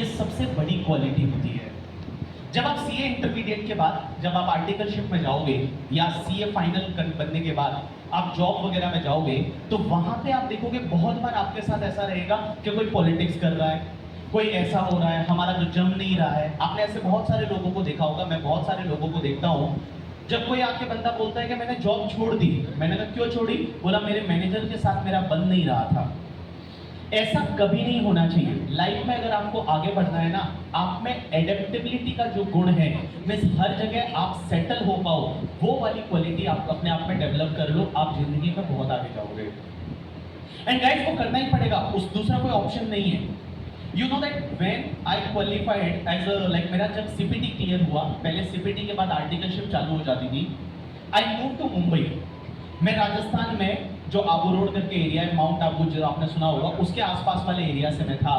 ये सबसे बड़ी क्वालिटी होती है। जब आप सीए इंटरमीडिएट के बाद जब आप आर्टिकलशिप में जाओगे या सीए फाइनल बनने के बाद आप जॉब वगैरह में जाओगे, तो वहां पे आप देखोगे बहुत बार आपके साथ ऐसा रहेगा कि कोई पॉलिटिक्स कर रहा है, कोई ऐसा हो रहा है, हमारा जो जम नहीं रहा है। आपने ऐसे बहुत सारे लोगों को देखा होगा, मैं बहुत सारे लोगों को देखता हूँ। जब कोई आके बंदा बोलता है कि मैंने जॉब छोड़ दी, मैंने कहा क्यों छोड़ी? बोला मेरे मैनेजर के साथ मेरा बन नहीं रहा था। ऐसा कभी नहीं होना चाहिए। लाइफ में अगर आपको आगे बढ़ना है ना, आप में एडेप्टेबिलिटी का जो गुण है, मींस हर जगह आप सेटल हो पाओ, वो वाली क्वालिटी आप अपने आप में डेवलप कर लो, आप जिंदगी में बहुत आगे जाओगे। एंड गाइस, वो करना ही पड़ेगा, उस दूसरा कोई ऑप्शन नहीं है। You know that when I qualified as like मेरा जब सीपीटी क्लियर हुआ, पहले सीपीटी के बाद आर्टिकलशिप चालू हो जाती थी। I move to Mumbai. मैं राजस्थान में जो आबू रोड करके एरिया है, माउंट आबू जो आपने सुना होगा, उसके आसपास वाले एरिया से मैं था।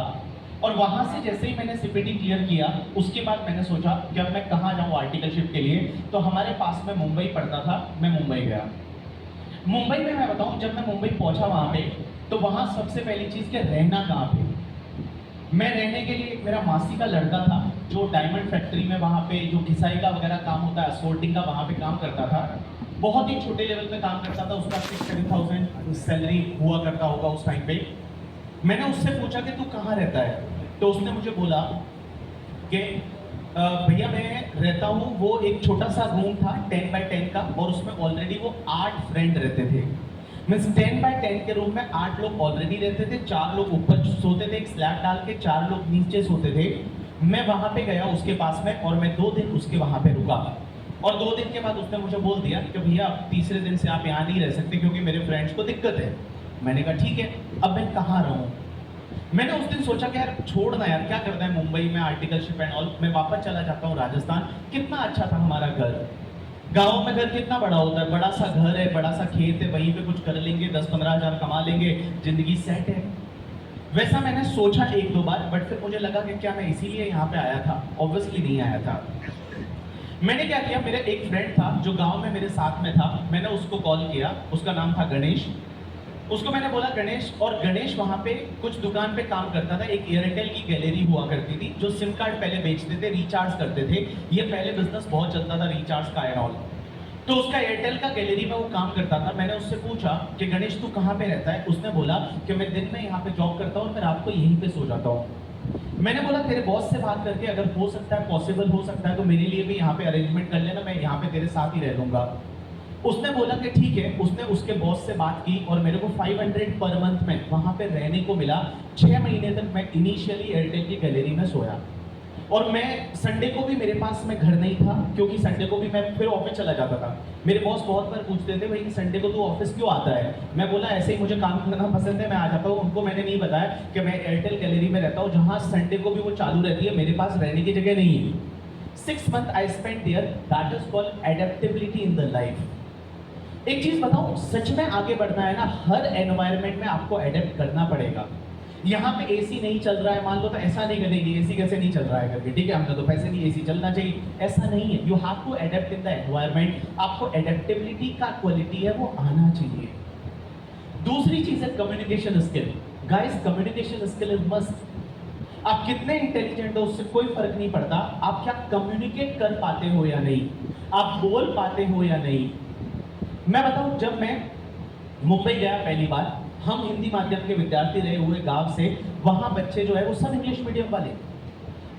और वहां से जैसे ही मैंने सीपीटी क्लियर किया, उसके बाद मैंने सोचा कि अब मैं कहाँ जाऊँ आर्टिकलशिप के लिए। तो हमारे पास में मुंबई पड़ता था, मैं मुंबई गया। मुंबई में मैं बताऊं, जब मैं मुंबई पहुंचा वहां पे, तो वहां सबसे पहली चीज के रहना कहाँ पे। मैं रहने के लिए, मेरा मासी का लड़का था जो डायमंड फैक्ट्री में वहां पे जो घिसाई का वगैरह काम होता है, असोल्टिंग का, वहां पे काम करता था। बहुत ही छोटे लेवल पे काम करता था, उसका 6-7,000 सैलरी हुआ करता होगा उस टाइम पे। मैंने उससे पूछा कि तू कहाँ रहता है, तो उसने मुझे बोला कि भैया मैं रहता हूँ, वो एक छोटा सा रूम था 10x10 का, और उसमें ऑलरेडी वो 8 फ्रेंड रहते थे। मीन्स 10x10 के रूम में 8 लोग ऑलरेडी रहते थे, 4 लोग ऊपर सोते थे, एक स्लैब डाल के 4 लोग नीचे सोते थे। मैं वहां पे गया उसके पास में, और मैं 2 दिन उसके वहां पे रुका। और 2 दिन के बाद उसने मुझे बोल दिया कि भैया तीसरे दिन से आप यहाँ नहीं रह सकते क्योंकि मेरे फ्रेंड्स को दिक्कत है। मैंने कहा ठीक है, अब मैं कहाँ रहूँ। मैंने उस दिन सोचा कि यार छोड़ना, यार क्या करना है मुंबई में आर्टिकलशिप एंड ऑल, मैं वापस चला जाता हूँ राजस्थान। कितना अच्छा था हमारा घर, गांव में घर कितना बड़ा होता है, बड़ा सा घर है, बड़ा सा खेत है, वहीं पे कुछ कर लेंगे, 10-15 हजार कमा लेंगे, जिंदगी सेट है। वैसा मैंने सोचा 1-2 बार, बट फिर मुझे लगा कि क्या मैं इसीलिए यहाँ पे आया था? ऑब्वियसली नहीं आया था। मैंने क्या किया, मेरा एक फ्रेंड था जो गांव में मेरे साथ में था, मैंने उसको कॉल किया, उसका नाम था गणेश। उसको मैंने बोला गणेश, और गणेश वहां पे कुछ दुकान पे काम करता था, एक एयरटेल की गैलरी हुआ करती थी, जो सिम कार्ड पहले बेचते थे, रिचार्ज करते थे। ये पहले बिजनेस बहुत चलता था रिचार्ज का एंड ऑल। तो उसका एयरटेल का गैलरी में वो काम करता था। मैंने उससे पूछा कि गणेश तू कहाँ पे रहता है? उसने बोला कि मैं दिन में यहाँ पे जॉब करता हूँ और मैं रात को यहीं पे सो जाता हूँ। मैंने बोला तेरे बॉस से बात करके अगर हो सकता है, पॉसिबल हो सकता है, तो मेरे लिए भी यहाँ पे अरेंजमेंट कर लेना, मैं यहाँ पे तेरे साथ ही रह लूंगा। उसने बोला कि ठीक है। उसने उसके बॉस से बात की और मेरे को 500 पर मंथ में वहां पे रहने को मिला। 6 महीने तक मैं इनिशियली एयरटेल की गैलरी में सोया। और मैं संडे को भी, मेरे पास में घर नहीं था क्योंकि संडे को भी मैं फिर ऑफिस चला जाता था। मेरे बॉस बहुत बार पूछते थे भाई संडे को तू ऑफिस क्यों आता है? मैं बोला ऐसे ही मुझे काम करना पसंद है, मैं आ जाता हूँ। उनको मैंने नहीं बताया कि मैं एयरटेल गैलरी में रहता हूँ जहाँ संडे को भी वो चालू रहती है, मेरे पास रहने की जगह नहीं है। 6 month I spend there, that is called adaptability in the life. एक चीज बताऊं, सच में आगे बढ़ना है ना, हर एनवायरनमेंट में आपको एडेप्ट करना पड़ेगा। यहाँ पे एसी नहीं चल रहा है मान लो, तो ऐसा नहीं करेंगे एसी कैसे नहीं चल रहा है करके, ठीक है हमने तो पैसे नहीं, एसी चलना चाहिए, ऐसा नहीं है। You have to adapt in the environment. आपको एडेप्टेबिलिटी का क्वालिटी है वो आना चाहिए। दूसरी चीज है communication skill. Guys, communication skill is must. आप कितने इंटेलिजेंट हो उससे कोई फर्क नहीं पड़ता, आप क्या कम्युनिकेट कर पाते हो या नहीं, आप बोल पाते हो या नहीं। मैं बताऊं, जब मैं मुंबई गया पहली बार, हम हिंदी माध्यम के विद्यार्थी रहे हुए गांव से, वहां बच्चे जो है वो सब इंग्लिश मीडियम वाले,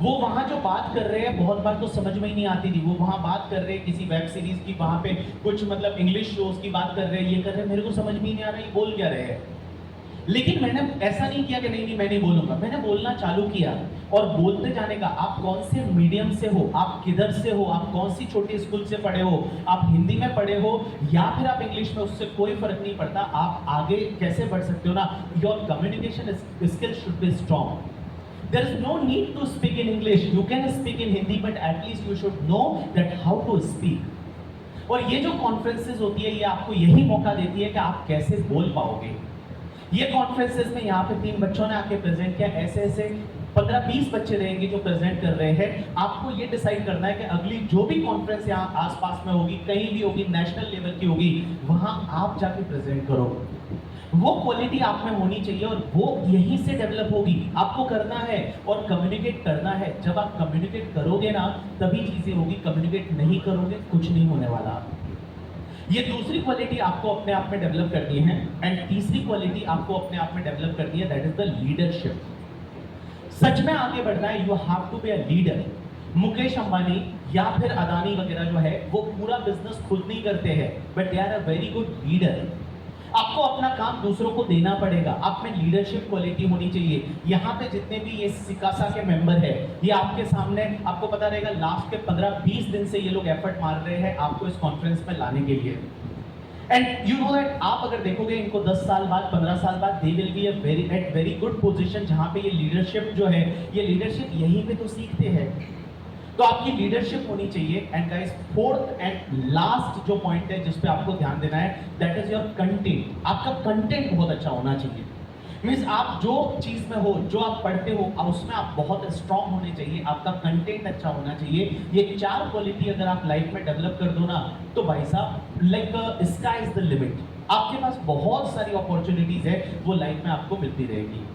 वो वहां जो बात कर रहे हैं बहुत बार तो समझ में ही नहीं आती थी। वो वहां बात कर रहे हैं किसी वेब सीरीज की, वहां पे कुछ मतलब इंग्लिश शोज की बात कर रहे हैं, ये कर रहे हैं, मेरे को समझ में ही नहीं आ रहा है बोल क्या रहे हैं। लेकिन मैंने ऐसा नहीं किया कि नहीं नहीं मैं नहीं बोलूंगा, मैंने बोलना चालू किया। और बोलते जाने का, आप कौन से मीडियम से हो, आप किधर से हो, आप कौन सी छोटी स्कूल से पढ़े हो, आप हिंदी में पढ़े हो या फिर आप इंग्लिश में, उससे कोई फर्क नहीं पड़ता। आप आगे कैसे बढ़ सकते हो ना, your communication skill should be strong. There is no need to speak in English. You can speak in Hindi, but at least you should know that how to speak. और ये जो कॉन्फ्रेंसेस होती है, ये आपको यही मौका देती है कि आप कैसे बोल पाओगे। ये कॉन्फ्रेंसेस में यहाँ पे 3 बच्चों ने आके प्रेजेंट किया, ऐसे ऐसे 15-20 बच्चे रहेंगे जो प्रेजेंट कर रहे हैं। आपको ये डिसाइड करना है कि अगली जो भी कॉन्फ्रेंस यहाँ आसपास में होगी, कहीं भी होगी, नेशनल लेवल की होगी, वहां आप जाके प्रेजेंट करो। वो क्वालिटी आप में होनी चाहिए और वो यहीं से डेवलप होगी। आपको करना है और कम्युनिकेट करना है। जब आप कम्युनिकेट करोगे ना तभी चीजें होगी, कम्युनिकेट नहीं करोगे कुछ नहीं होने वाला। ये दूसरी क्वालिटी आपको अपने आप में डेवलप करनी है। एंड तीसरी क्वालिटी आपको अपने आप में डेवलप करनी है, दैट इज द लीडरशिप। सच में आगे बढ़ना है, you have to be a leader. Mukesh Ambani या फिर अदानी वगैरह जो है वो पूरा बिजनेस खुद नहीं करते हैं, but they are a very good leader. आपको अपना काम दूसरों को देना पड़ेगा, आप में लीडरशिप क्वालिटी होनी चाहिए। यहाँ पे जितने भी ये सिकासा के मेंबर है, ये आपके सामने, आपको पता रहेगा लास्ट के 15-20 दिन से ये लोग एफर्ट मार रहे हैं आपको इस कॉन्फ्रेंस में लाने के लिए। एंड यू नो दैट, आप अगर देखोगे इनको 10 साल बाद, 15 साल बाद, they will be at very good position, जहां पे ये लीडरशिप जो है, ये लीडरशिप यहीं पे तो सीखते हैं। तो आपकी लीडरशिप होनी चाहिए। And guys, fourth and last जो पॉइंट है जिस पे आपको ध्यान देना है, दैट इज योर कंटेंट। आपका कंटेंट बहुत अच्छा होना चाहिए। मीन्स आप जो चीज में हो, जो आप पढ़ते हो, उसमें आप बहुत स्ट्रांग होने चाहिए, आपका कंटेंट अच्छा होना चाहिए। ये 4 क्वालिटी अगर आप लाइफ में डेवलप कर दो ना, तो भाई साहब like sky is the limit. आपके पास बहुत सारी अपॉर्चुनिटीज है, वो लाइफ में आपको मिलती रहेगी।